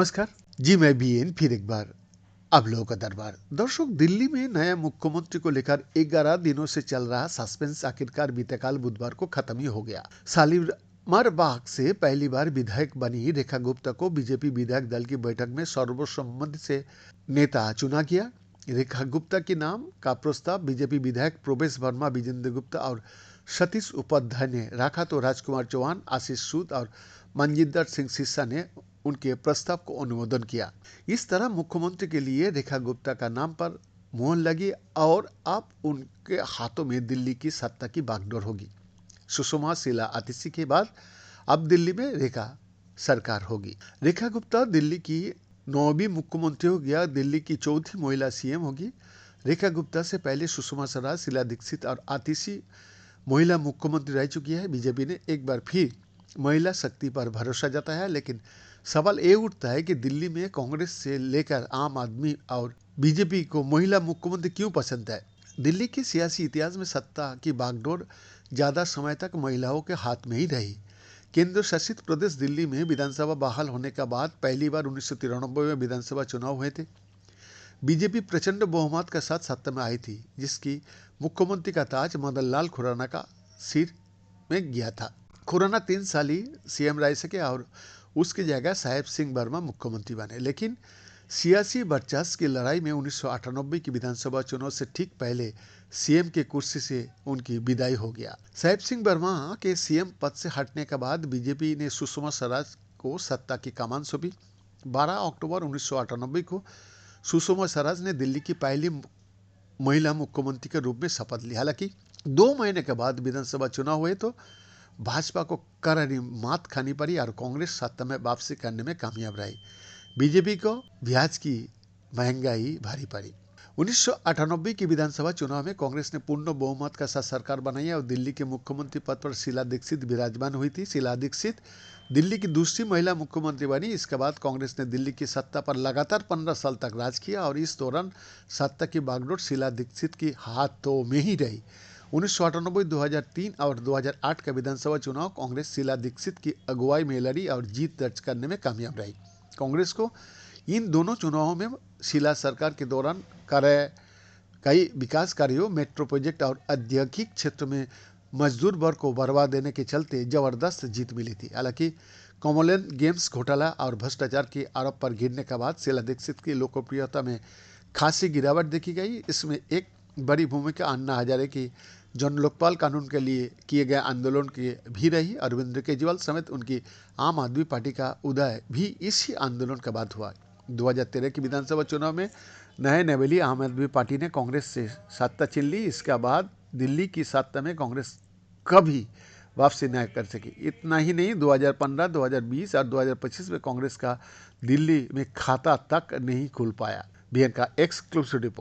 नमस्कार जी, मैं बीएन फिर एक बार आप लोगों का दरबार। दर्शक, दिल्ली में नया मुख्यमंत्री को लेकर 11 दिनों से चल रहा सस्पेंस आखिरकार बीते कल बुधवार को खत्म ही हो गया। शालीमार बाग से पहली बार विधायक बनी रेखा गुप्ता को बीजेपी विधायक दल की बैठक में सर्वसम्मति से नेता चुना गया। रेखा गुप्ता के नाम का प्रस्ताव बीजेपी विधायक प्रवेश वर्मा, विजेंद्र गुप्ता और सतीश उपाध्याय ने रखा तो राजकुमार चौहान, आशीष सूद और मनजिंदर सिंह सिरसा ने उनके प्रस्ताव को अनुमोदन किया। इस तरह मुख्यमंत्री के लिए रेखा गुप्ता का नाम पर मोहर लगी और अब उनके हाथों में दिल्ली की सत्ता की बागडोर होगी। सुषमा शीला आतिशी के बाद अब दिल्ली में रेखा सरकार होगी। रेखा गुप्ता दिल्ली की 9वीं मुख्यमंत्री हो गया, दिल्ली की 4थी महिला सीएम होगी। रेखा गुप्ता से पहले सुषमा स्वराज, शीला दीक्षित और आतिशी महिला मुख्यमंत्री रह चुकी है। बीजेपी ने एक बार फिर महिला शक्ति पर भरोसा जताया है, लेकिन सवाल ये उठता है कि दिल्ली में कांग्रेस से लेकर आम आदमी और बीजेपी को महिला मुख्यमंत्री क्यों पसंद है। दिल्ली के सियासी इतिहास में सत्ता की बागडोर ज्यादा समय तक महिलाओं के हाथ में ही रही। केंद्र शासित प्रदेश दिल्ली में विधानसभा बहाल होने के बाद पहली बार 1993 में विधानसभा चुनाव हुए थे। बीजेपी प्रचंड बहुमत के साथ सत्ता में आई थी, जिसकी मुख्यमंत्री का ताज मदन लाल खुराना का सिर में गया था। खुराना 3 साल ही सीएम रह सके और उसकी जगह साहेब सिंह वर्मा मुख्यमंत्री बने, लेकिन सियासी वर्चस्व की लड़ाई में 1998 की विधानसभा चुनाव से ठीक पहले सीएम के कुर्सी से उनकी विदाई हो गया। साहेब सिंह वर्मा के सीएम पद से हटने के बाद बीजेपी ने सुषमा स्वराज को सत्ता की कमान सौंपी। 12 अक्टूबर 1998 को सुषमा स्वराज ने दिल्ली की पहली महिला मुख्यमंत्री के रूप में शपथ ली। हालांकि 2 महीने के बाद विधानसभा चुनाव हुए तो भाजपा को करारी मात खानी पड़ी और कांग्रेस सत्ता में वापसी करने में कामयाब रही। बीजेपी को ब्याज की महंगाई भारी पड़ी। 1998 की विधानसभा चुनाव में कांग्रेस ने पूर्ण बहुमत के साथ सरकार बनाई और दिल्ली के मुख्यमंत्री पद पर शीला दीक्षित विराजमान हुई थी। शीला दीक्षित दिल्ली की दूसरी महिला मुख्यमंत्री बनी। इसके बाद कांग्रेस ने दिल्ली की सत्ता पर लगातार 15 साल तक राज किया और इस दौरान सत्ता की बागडोर शीला दीक्षित के हाथों में ही रही। 1998, 2003 और 2008 का विधानसभा चुनाव कांग्रेस शीला दीक्षित की अगुवाई में लड़ी और जीत दर्ज करने में कामयाब रही। कांग्रेस को इन दोनों चुनावों में शीला सरकार के दौरान कई विकास कार्यों, मेट्रो प्रोजेक्ट और औद्योगिक क्षेत्र में मजदूर वर्ग को बढ़ावा देने के चलते जबरदस्त जीत मिली थी। हालांकि कॉमनवेल्थ गेम्स घोटाला और भ्रष्टाचार के आरोप पर गिरने के बाद शीला दीक्षित की लोकप्रियता में खासी गिरावट देखी गई। इसमें एक बड़ी भूमिका अन्ना हजारे की जन लोकपाल कानून के लिए किए गए आंदोलन की भी रही। अरविंद केजरीवाल समेत उनकी आम आदमी पार्टी का उदय भी इसी आंदोलन के बाद हुआ। 2013 की विधानसभा चुनाव में नए नवेली आम आदमी पार्टी ने कांग्रेस से सत्ता छीन ली। इसके बाद दिल्ली की सत्ता में कांग्रेस कभी वापसी न कर सकी। इतना ही नहीं, 2015, 2020 और 2025 में कांग्रेस का दिल्ली में खाता तक नहीं खुल पाया। बीएन का एक्सक्लूसिव रिपोर्ट।